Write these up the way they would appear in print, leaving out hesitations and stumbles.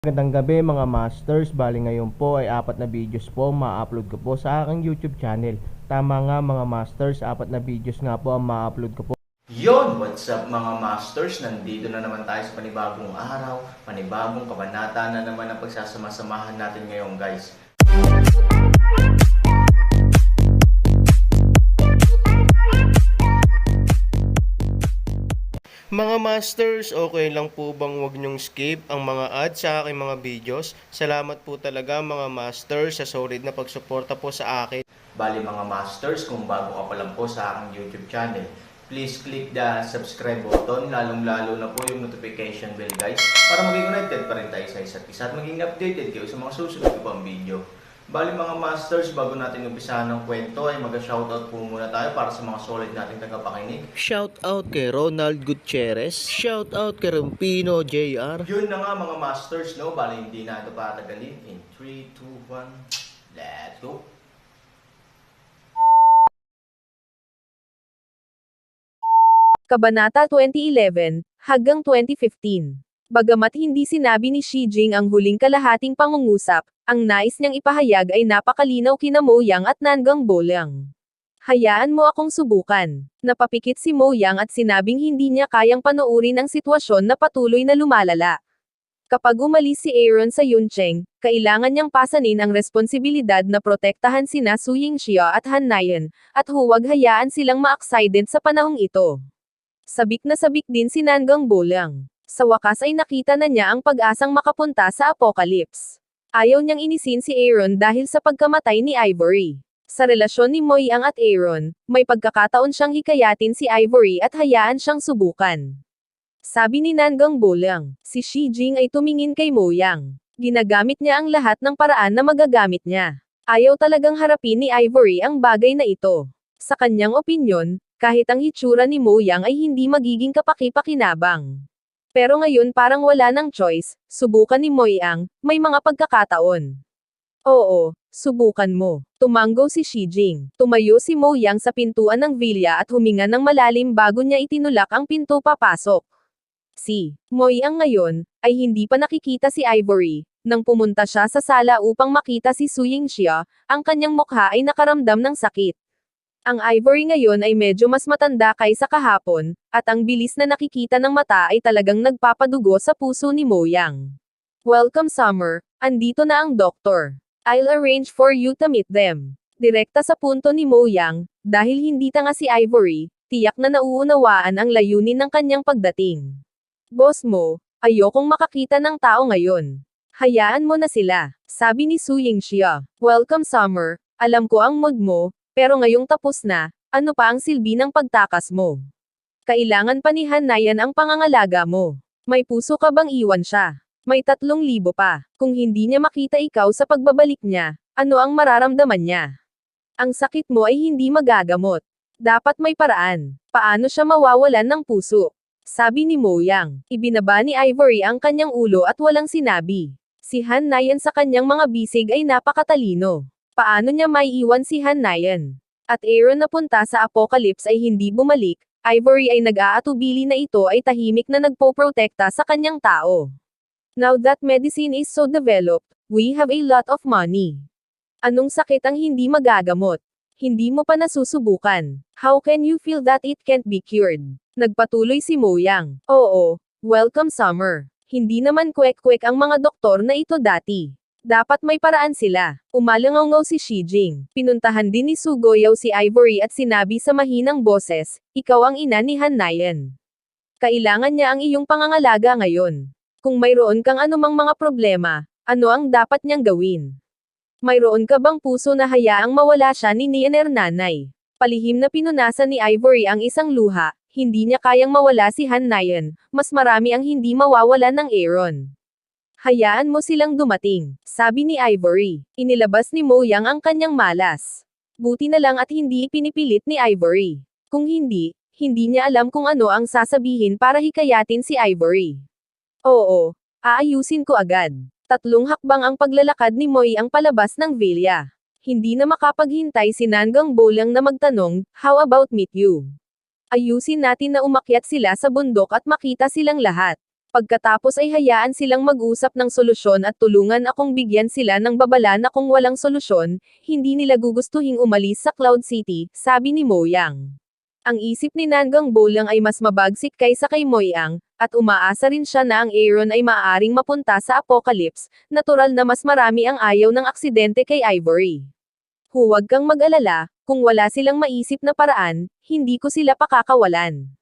Magandang gabi mga masters, bali ngayon po ay 4 na videos po ma-upload ko po sa aking YouTube channel. Tama nga mga masters, 4 na videos nga po ang ma-upload ko po. Yon, what's up mga masters? Nandito na naman tayo sa panibagong araw, panibagong kabanata na naman ang pagsasama-samahan natin ngayon guys. Mga masters, okay lang po bang wag nyong skip ang mga ads sa aking mga videos? Salamat po talaga mga masters sa solid na pagsuporta po sa akin. Bali mga masters, kung bago ka pa lang po sa aking YouTube channel, please click the subscribe button, lalong-lalo na po yung notification bell guys, para maging connected pa rin tayo sa isa't isa at maging updated kayo sa mga susunod ko pang video. Bali mga masters, bago natin umpisahan ng kwento ay mag-shoutout po muna tayo para sa mga solid nating tagapakinig. Shout out kay Ronald Gutierrez, shout out kay Rampino JR. Yun na nga mga masters, no? Bali hindi na ito patagalin. In 3, 2, 1, let's go! Kabanata 2011 hanggang 2015. Bagamat hindi sinabi ni Xi Jing ang huling kalahating pangungusap, ang nais niyang ipahayag ay napakalinaw kina Mo Yang at Nanggang Bolang. Hayaan mo akong subukan. Napapikit si Mo Yang at sinabing hindi niya kayang panoorin ang sitwasyon na patuloy na lumalala. Kapag umalis si Aaron sa Yuncheng, kailangan niyang pasanin ang responsibilidad na protektahan sina Su Yingxia at Han Nayan, at huwag hayaan silang ma-accident sa panahong ito. Sabik na sabik din si Nanggang Bolang. Sa wakas ay nakita na niya ang pag-asang makapunta sa Apocalypse. Ayaw niyang inisin si Aaron dahil sa pagkamatay ni Ivory. Sa relasyon ni Mo Yang at Aaron, may pagkakataon siyang hikayatin si Ivory at hayaan siyang subukan. Sabi ni Nanggang Bolang, si Xi Jing ay tumingin kay Mo Yang. Ginagamit niya ang lahat ng paraan na magagamit niya. Ayaw talagang harapin ni Ivory ang bagay na ito. Sa kanyang opinyon, kahit ang hitsura ni Mo Yang ay hindi magiging kapaki-pakinabang. Pero ngayon parang wala ng choice, subukan ni Mo Yang, may mga pagkakataon. Oo, subukan mo. Tumanggo si Xi Jing. Tumayo si Mo Yang sa pintuan ng villa at huminga ng malalim bago niya itinulak ang pinto papasok. Si Mo Yang ngayon, ay hindi pa nakikita si Ivory. Nang pumunta siya sa sala upang makita si Su Yingxia, ang kanyang mukha ay nakaramdam ng sakit. Ang Ivory ngayon ay medyo mas matanda kaysa kahapon, at ang bilis na nakikita ng mata ay talagang nagpapadugo sa puso ni Mo Yang. Welcome Summer, andito na ang doktor. I'll arrange for you to meet them. Direkta sa punto ni Mo Yang, dahil hindi tanga si Ivory, tiyak na nauunawaan ang layunin ng kanyang pagdating. Boss mo, ayokong makakita ng tao ngayon. Hayaan mo na sila, sabi ni Su Yingxia. Welcome Summer, alam ko ang mood mo, pero ngayong tapos na, ano pa ang silbi ng pagtakas mo? Kailangan pa ni Han Nayan ang pangangalaga mo. May puso ka bang iwan siya? May 3,000 pa. Kung hindi niya makita ikaw sa pagbabalik niya, ano ang mararamdaman niya? Ang sakit mo ay hindi magagamot. Dapat may paraan. Paano siya mawawalan ng puso? Sabi ni Mo Yang. Ibinaba ni Ivory ang kanyang ulo at walang sinabi. Si Han Nayan sa kanyang mga bisig ay napakatalino. Paano niya maiiwan si Han Nayan? At Aaron na punta sa Apocalypse ay hindi bumalik, Ivory ay nag-aatubili na ito ay tahimik na nagpoprotekta sa kanyang tao. Now that medicine is so developed, we have a lot of money. Anong sakit ang hindi magagamot? Hindi mo pa nasusubukan. How can you feel that it can't be cured? Nagpatuloy si Mo Yang. Oo, welcome Summer. Hindi naman kwek-kwek ang mga doktor na ito dati. Dapat may paraan sila. Umalangaw si Xi Jing. Pinuntahan din ni Su Goyaw si Ivory at sinabi sa mahinang boses, ikaw ang ina ni Han Nayan. Kailangan niya ang iyong pangangalaga ngayon. Kung mayroon kang anumang mga problema, ano ang dapat niyang gawin? Mayroon ka bang puso na hayaang mawala siya ni Nianer nanay? Palihim na pinunasan ni Ivory ang isang luha, hindi niya kayang mawala si Han Nayan, mas marami ang hindi mawawalan ng Aaron. Hayaan mo silang dumating, sabi ni Ivory. Inilabas ni Mo Yang ang kanyang malas. Buti na lang at hindi ipinipilit ni Ivory. Kung hindi, hindi niya alam kung ano ang sasabihin para hikayatin si Ivory. Oo, aayusin ko agad. 3 hakbang ang paglalakad ni Mo Yang palabas ng villa. Hindi na makapaghintay si Nanggang Bolang na magtanong, how about meet you? Ayusin natin na umakyat sila sa bundok at makita silang lahat. Pagkatapos ay hayaan silang mag-usap ng solusyon at tulungan akong bigyan sila ng babala na kung walang solusyon, hindi nila gugustuhing umalis sa Cloud City, sabi ni Mo Yang. Ang isip ni Nangang Bolang ay mas mabagsik kaysa kay Mo Yang, at umaasa rin siya na ang Aaron ay maaaring mapunta sa Apocalypse, natural na mas marami ang ayaw ng aksidente kay Ivory. Huwag kang mag-alala, kung wala silang maisip na paraan, hindi ko sila pakakawalan.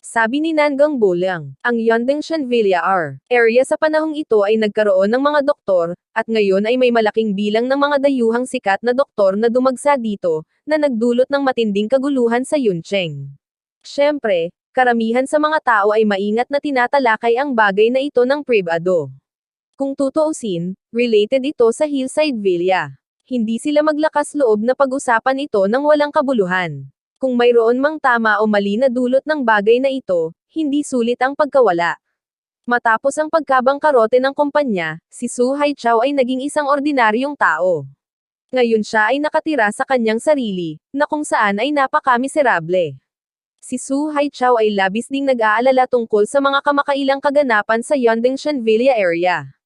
Sabi ni Nangang Bolang, ang Yondengshan Villa area sa panahong ito ay nagkaroon ng mga doktor, at ngayon ay may malaking bilang ng mga dayuhang sikat na doktor na dumagsa dito, na nagdulot ng matinding kaguluhan sa Yuncheng. Siyempre, karamihan sa mga tao ay maingat na tinatalakay ang bagay na ito ng pribado. Kung tutuusin, related ito sa Hillside Villa. Hindi sila maglakas loob na pag-usapan ito ng walang kabuluhan. Kung mayroon mang tama o mali na dulot ng bagay na ito, hindi sulit ang pagkawala. Matapos ang pagkabangkarote ng kumpanya, si Su Haichao ay naging isang ordinaryong tao. Ngayon siya ay nakatira sa kanyang sarili, na kung saan ay napaka-miserable. Si Su Haichao ay labis ding nag-aalala tungkol sa mga kamakailang kaganapan sa Yondengshan Villa area.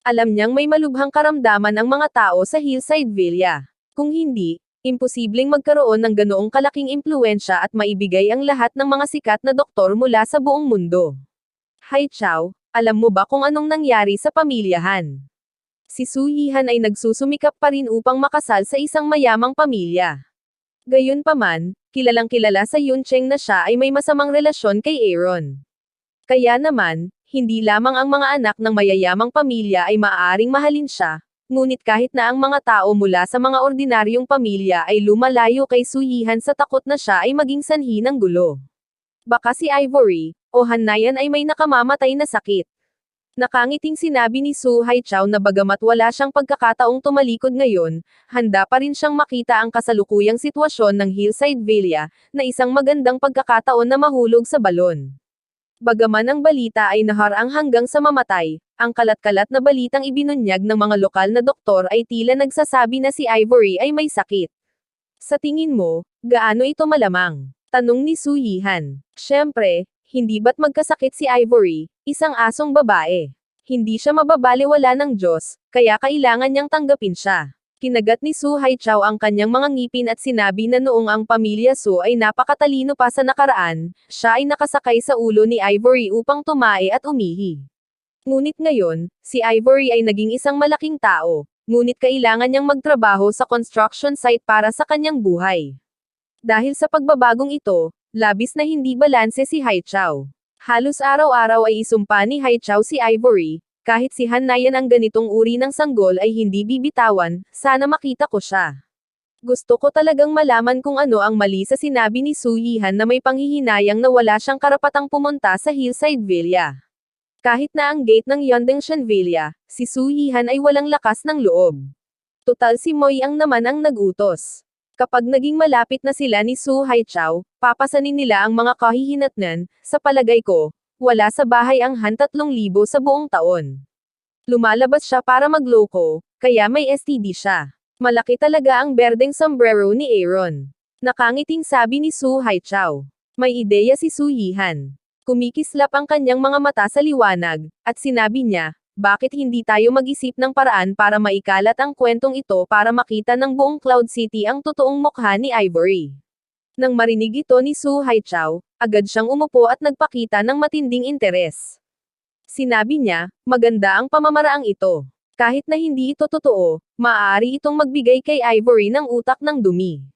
Alam niyang may malubhang karamdaman ang mga tao sa Hillside Villa. Kung hindi, imposibleng magkaroon ng ganoong kalaking impluwensya at maibigay ang lahat ng mga sikat na doktor mula sa buong mundo. Haichao, alam mo ba kung anong nangyari sa pamilyahan? Si Su Yihan ay nagsusumikap pa rin upang makasal sa isang mayamang pamilya. Gayunpaman, kilalang-kilala sa Yuncheng na siya ay may masamang relasyon kay Aaron. Kaya naman, hindi lamang ang mga anak ng mayayamang pamilya ay maaaring mahalin siya, ngunit kahit na ang mga tao mula sa mga ordinaryong pamilya ay lumalayo kay Su Yihan sa takot na siya ay maging sanhi ng gulo. Baka si Ivory, o Hanayan ay may nakamamatay na sakit. Nakangiting sinabi ni Su Haichao na bagamat wala siyang pagkakataong tumalikod ngayon, handa pa rin siyang makita ang kasalukuyang sitwasyon ng Hillside Villa, na isang magandang pagkakataon na mahulog sa balon. Bagaman ang balita ay naharang hanggang sa mamatay, ang kalat-kalat na balitang ibinunyag ng mga lokal na doktor ay tila nagsasabi na si Ivory ay may sakit. Sa tingin mo, gaano ito malamang? Tanong ni Su Yihan. Siyempre, hindi ba't magkasakit si Ivory, isang asong babae? Hindi siya mababaliwala ng Diyos, kaya kailangan niyang tanggapin siya. Kinagat ni Su Haichao ang kanyang mga ngipin at sinabi na noong ang pamilya Su ay napakatalino pa sa nakaraan, siya ay nakasakay sa ulo ni Ivory upang tumae at umihi. Ngunit ngayon, si Ivory ay naging isang malaking tao, ngunit kailangan niyang magtrabaho sa construction site para sa kanyang buhay. Dahil sa pagbabagong ito, labis na hindi balanse si Haichao. Halos araw-araw ay isumpa ni Haichao si Ivory, kahit si Hanayan ang ganitong uri ng sanggol ay hindi bibitawan, sana makita ko siya. Gusto ko talagang malaman kung ano ang mali sa sinabi ni Su Yihan na may panghihinayang na wala siyang karapatang pumunta sa Hillside Villa. Kahit na ang gate ng Yondengshan Villa, si Su Yihan ay walang lakas ng loob. Tutal si Mo Yang naman ang nagutos. Kapag naging malapit na sila ni Su Haichao, papasanin nila ang mga kahihinatnan, sa palagay ko, wala sa bahay ang Han 3,000 sa buong taon. Lumalabas siya para magloko, kaya may STD siya. Malaki talaga ang berdeng sombrero ni Aaron. Nakangiting sabi ni Su Haichao. May ideya si Su Yihan. Kumikislap ang kanyang mga mata sa liwanag, at sinabi niya, bakit hindi tayo mag-isip ng paraan para maikalat ang kwentong ito para makita ng buong Cloud City ang totoong mukha ni Ivory. Nang marinig ito ni Su Haichao, agad siyang umupo at nagpakita ng matinding interes. Sinabi niya, maganda ang pamamaraang ito. Kahit na hindi ito totoo, maaari itong magbigay kay Ivory ng utak ng dumi.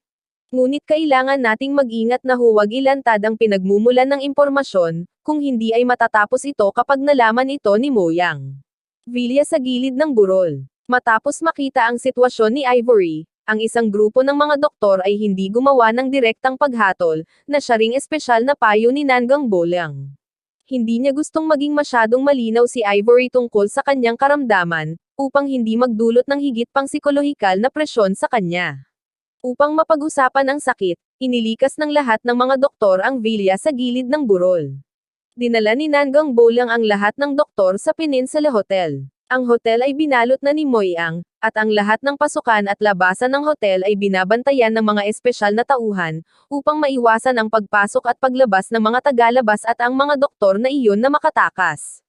Ngunit kailangan nating mag-ingat na huwag ilantad ang pinagmumulan ng impormasyon, kung hindi ay matatapos ito kapag nalaman ito ni Mo Yang. Villa sa gilid ng burol. Matapos makita ang sitwasyon ni Ivory, ang isang grupo ng mga doktor ay hindi gumawa ng direktang paghatol, na siya ring espesyal na payo ni Nangang Bolang. Hindi niya gustong maging masyadong malinaw si Ivory tungkol sa kanyang karamdaman, upang hindi magdulot ng higit pang psikolohikal na presyon sa kanya. Upang mapag-usapan ang sakit, inilikas ng lahat ng mga doktor ang Villa sa gilid ng burol. Dinala ni Nangang Bolang ang lahat ng doktor sa Peninsula Hotel. Ang hotel ay binalot na ni Mo Yang, at ang lahat ng pasukan at labasan ng hotel ay binabantayan ng mga espesyal na tauhan, upang maiwasan ang pagpasok at paglabas ng mga tagalabas at ang mga doktor na iyon na makatakas.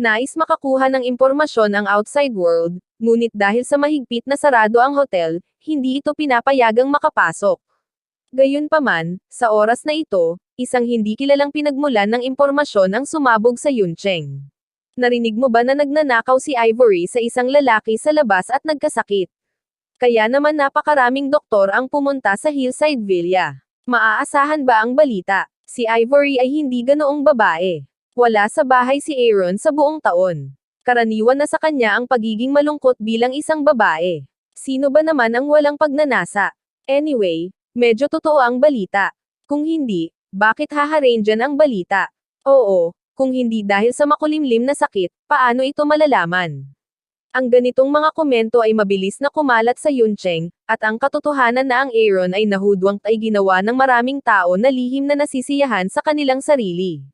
Nais makakuha ng impormasyon ang outside world, ngunit dahil sa mahigpit na sarado ang hotel, hindi ito pinapayagang makapasok. Gayunpaman, sa oras na ito, isang hindi kilalang pinagmulan ng impormasyon ang sumabog sa Yuncheng. Narinig mo ba na nagnanakaw si Ivory sa isang lalaki sa labas at nagkasakit? Kaya naman napakaraming doktor ang pumunta sa Hillside Villa. Maaasahan ba ang balita? Si Ivory ay hindi ganoong babae. Wala sa bahay si Aaron sa buong taon. Karaniwan na sa kanya ang pagiging malungkot bilang isang babae. Sino ba naman ang walang pagnanasa? Anyway, medyo totoo ang balita. Kung hindi, bakit haharin dyan ang balita? Oo, kung hindi dahil sa makulimlim na sakit, paano ito malalaman? Ang ganitong mga komento ay mabilis na kumalat sa Yuncheng, at ang katotohanan na ang Aaron ay nahudwang ay ginawa ng maraming tao na lihim na nasisiyahan sa kanilang sarili.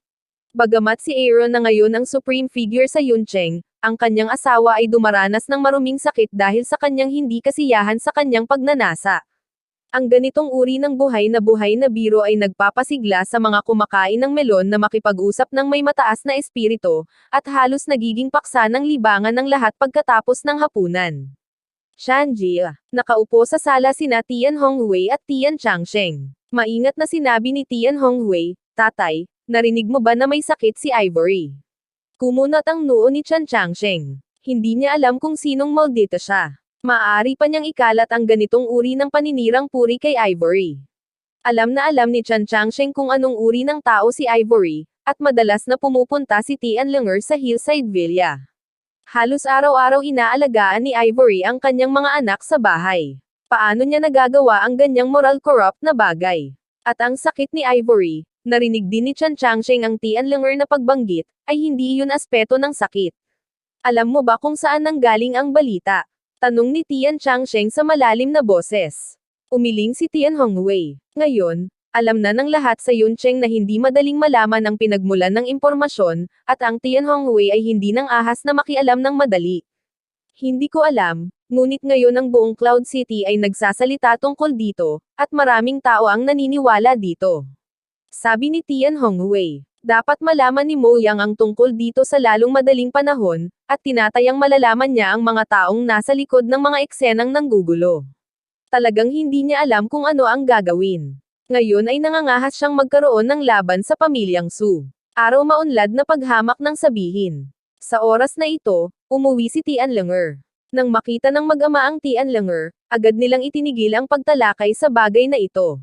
Bagamat si Aaron na ngayon ang supreme figure sa Yuncheng, ang kanyang asawa ay dumaranas ng maruming sakit dahil sa kanyang hindi kasiyahan sa kanyang pagnanasa. Ang ganitong uri ng buhay na biro ay nagpapasigla sa mga kumakain ng melon na makipag-usap ng may mataas na espiritu, at halos nagiging paksa ng libangan ng lahat pagkatapos ng hapunan. Shanji, nakaupo sa sala sina Tian Hongwei at Tian Changsheng. Maingat na sinabi ni Tian Hongwei, "Tatay, narinig mo ba na may sakit si Ivory?" Kumunat ang noo ni Chan Changsheng. Hindi niya alam kung sinong maldita siya. Maaari pa niyang ikalat ang ganitong uri ng paninirang puri kay Ivory. Alam na alam ni Chan Changsheng kung anong uri ng tao si Ivory, at madalas na pumupunta si Tian Lenger sa Hillside Villa. Halos araw-araw inaalagaan ni Ivory ang kanyang mga anak sa bahay. Paano niya nagagawa ang ganyang moral corrupt na bagay? At ang sakit ni Ivory, narinig din ni Chan Changsheng ang Tian Lenger na pagbanggit, ay hindi iyon aspeto ng sakit. Alam mo ba kung saan nanggaling ang balita? Tanong ni Tian Changsheng sa malalim na boses. Umiling si Tian Hongwei. Ngayon, alam na ng lahat sa Yuncheng na hindi madaling malaman ang pinagmulan ng impormasyon, at ang Tian Hongwei ay hindi nang ahas na makialam ng madali. Hindi ko alam, ngunit ngayon ang buong Cloud City ay nagsasalita tungkol dito, at maraming tao ang naniniwala dito. Sabi ni Tian Hongwei. Dapat malaman ni Mo Yang ang tungkol dito sa lalong madaling panahon, at tinatayang malalaman niya ang mga taong nasa likod ng mga eksenang nanggugulo. Talagang hindi niya alam kung ano ang gagawin. Ngayon ay nangangahas siyang magkaroon ng laban sa pamilyang Su. Araw maunlad na paghamak ng sabihin. Sa oras na ito, umuwi si Tian Lenger. Nang makita ng mag-ama ang Tian Lenger, agad nilang itinigil ang pagtalakay sa bagay na ito.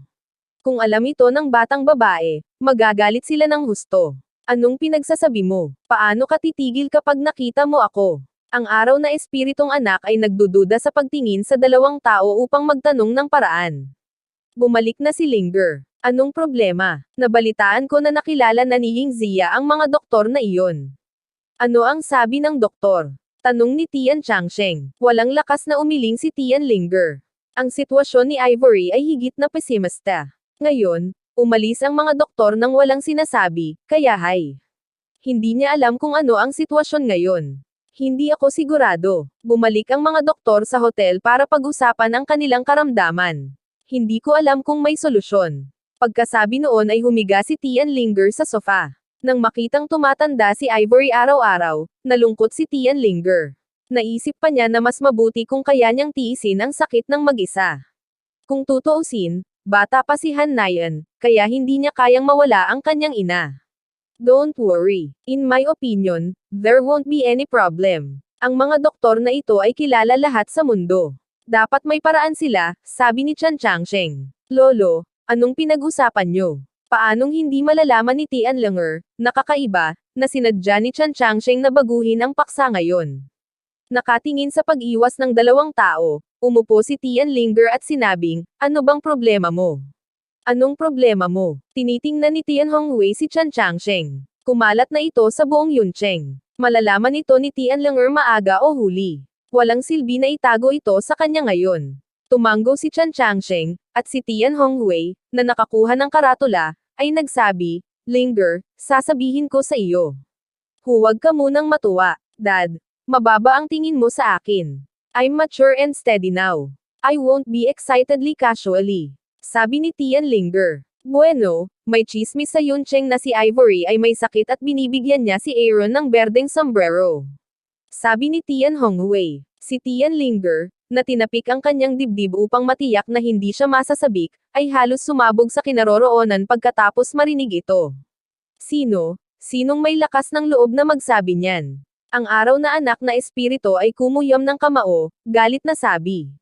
Kung alam ito ng batang babae, magagalit sila ng husto. Anong pinagsasabi mo? Paano ka titigil kapag nakita mo ako? Ang araw na espiritong anak ay nagdududa sa pagtingin sa dalawang tao upang magtanong ng paraan. Bumalik na si Linger. Anong problema? Nabalitaan ko na nakilala na ni Ying Zia ang mga doktor na iyon. Ano ang sabi ng doktor? Tanong ni Tian Changsheng. Walang lakas na umiling si Tian Linger. Ang sitwasyon ni Ivory ay higit na pesimista. Ngayon, umalis ang mga doktor nang walang sinasabi, kaya hindi niya alam kung ano ang sitwasyon ngayon. Hindi ako sigurado. Bumalik ang mga doktor sa hotel para pag-usapan ang kanilang karamdaman. Hindi ko alam kung may solusyon. Pagkasabi noon ay humiga si Tian Linger sa sofa. Nang makitang tumatanda si Ivory araw-araw, nalungkot si Tian Linger. Naisip pa niya na mas mabuti kung kaya niyang tiisin ang sakit ng mag-isa. Kung tutuusin, bata pa si Han Nayan, kaya hindi niya kayang mawala ang kanyang ina. Don't worry. In my opinion, there won't be any problem. Ang mga doktor na ito ay kilala lahat sa mundo. Dapat may paraan sila, sabi ni Chan Changsheng. Lolo, anong pinag-usapan niyo? Paanong hindi malalaman ni Tian Lenger, nakakaiba, na sinadya ni Chan Changsheng na baguhin ang paksa ngayon? Nakatingin sa pag-iwas ng dalawang tao, umupo si Tian Linger at sinabing, ano bang problema mo? Anong problema mo? Tinitingnan ni Tian Hongwei si Chan Changsheng. Kumalat na ito sa buong Yuncheng. Malalaman ito ni Tian Lenger maaga o huli. Walang silbi na itago ito sa kanya ngayon. Tumango si Chan Changsheng, at si Tian Hongwei, na nakakuha ng karatula, ay nagsabi, Linger, sasabihin ko sa iyo. Huwag ka munang matuwa, Dad. Mababa ang tingin mo sa akin. I'm mature and steady now. I won't be excitedly casually. Sabi ni Tian Linger. Bueno, may chismis sa Yuncheng na si Ivory ay may sakit at binibigyan niya si Aaron ng berdeng sombrero. Sabi ni Tian Hongwei, si Tian Linger, na tinapik ang kanyang dibdib upang matiyak na hindi siya masasabik, ay halos sumabog sa kinaroroonan pagkatapos marinig ito. Sinong may lakas ng loob na magsabi niyan? Ang araw na anak na espirito ay kumuyom ng kamao, galit na sabi.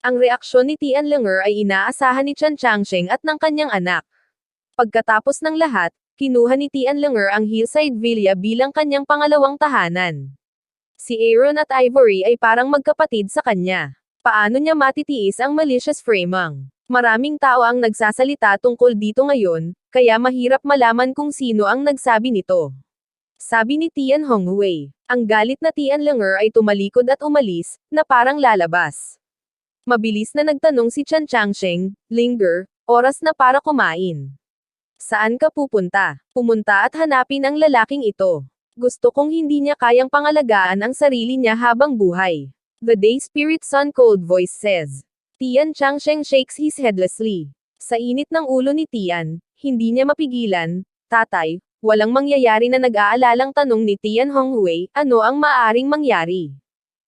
Ang reaksyon ni Tian Linger ay inaasahan ni Chan Changsheng at ng kanyang anak. Pagkatapos ng lahat, kinuha ni Tian Linger ang Hillside Villa bilang kanyang pangalawang tahanan. Si Aaron at Ivory ay parang magkapatid sa kanya. Paano niya matitiis ang malicious framing? Maraming tao ang nagsasalita tungkol dito ngayon, kaya mahirap malaman kung sino ang nagsabi nito. Sabi ni Tian Hongwei. Ang galit na Tian Linger ay tumalikod at umalis, na parang lalabas. Mabilis na nagtanong si Chan Changsheng, Linger, oras na para kumain. Saan ka pupunta? Pumunta at hanapin ang lalaking ito. Gusto kong hindi niya kayang pangalagaan ang sarili niya habang buhay. The Day Spirit Sun Cold Voice says. Tian Changsheng shakes his headlessly. Sa init ng ulo ni Tian, hindi niya mapigilan, tatay, walang mangyayari na nag-aalalang tanong ni Tian Hongwei, ano ang maaaring mangyari?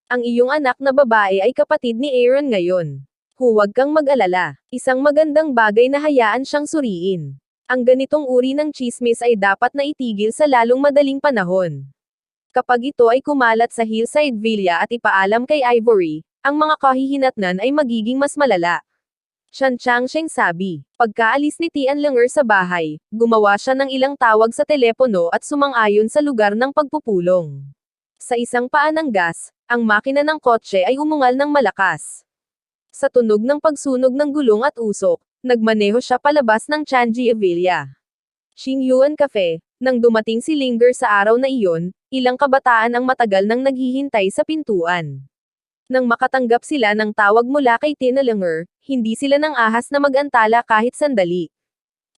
Ang iyong anak na babae ay kapatid ni Aaron ngayon. Huwag kang mag-alala. Isang magandang bagay na hayaan siyang suriin. Ang ganitong uri ng chismis ay dapat na itigil sa lalong madaling panahon. Kapag ito ay kumalat sa Hillside Villa at ipaalam kay Ivory, ang mga kahihinatnan ay magiging mas malala. Chan Changsheng sabi. Pagkaalis ni Tian Linger sa bahay, gumawa siya ng ilang tawag sa telepono at sumang-ayon sa lugar ng pagpupulong. Sa isang paa ng gas, ang makina ng kotse ay umungal ng malakas. Sa tunog ng pagsunog ng gulong at usok, nagmaneho siya palabas ng Changi Villa. Xingyuan Cafe, nang dumating si Linger sa araw na iyon, ilang kabataan ang matagal nang naghihintay sa pintuan. Nang makatanggap sila ng tawag mula kay Tian Linger, hindi sila nang ahas na mag-antala kahit sandali.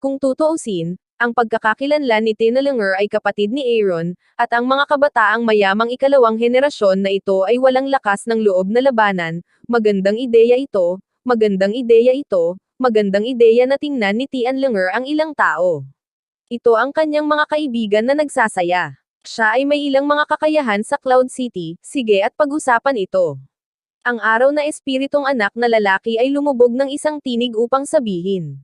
Kung tutuusin, ang pagkakakilanlan ni Tian Linger ay kapatid ni Aaron, at ang mga kabataang mayamang ikalawang henerasyon na ito ay walang lakas ng loob na labanan. Magandang ideya ito, magandang ideya ito, magandang ideya na tingnan ni Tian Linger ang ilang tao. Ito ang kanyang mga kaibigan na nagsasaya. Siya ay may ilang mga kakayahan sa Cloud City, sige at pag-usapan ito. Ang araw na espiritong anak na lalaki ay lumubog ng isang tinig upang sabihin.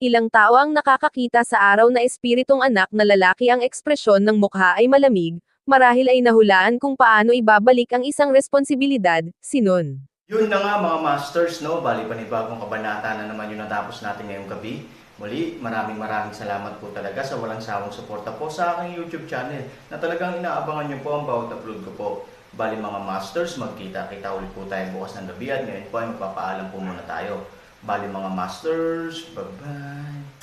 Ilang tao ang nakakakita sa araw na espiritong anak na lalaki ang ekspresyon ng mukha ay malamig, marahil ay nahulaan kung paano ibabalik ang isang responsibilidad, sinon. Yun na nga mga masters, no? Bali panibagong kabanata na naman yung natapos natin ngayong gabi. Muli, maraming salamat po talaga sa walang sawang suporta po sa aking YouTube channel na talagang inaabangan nyo po ang bawat upload ko po. Bali mga masters, magkita-kita ulit po tayo bukas ng gabi at ngayon po ay magpapaalam po muna tayo. Bali mga masters, bye-bye!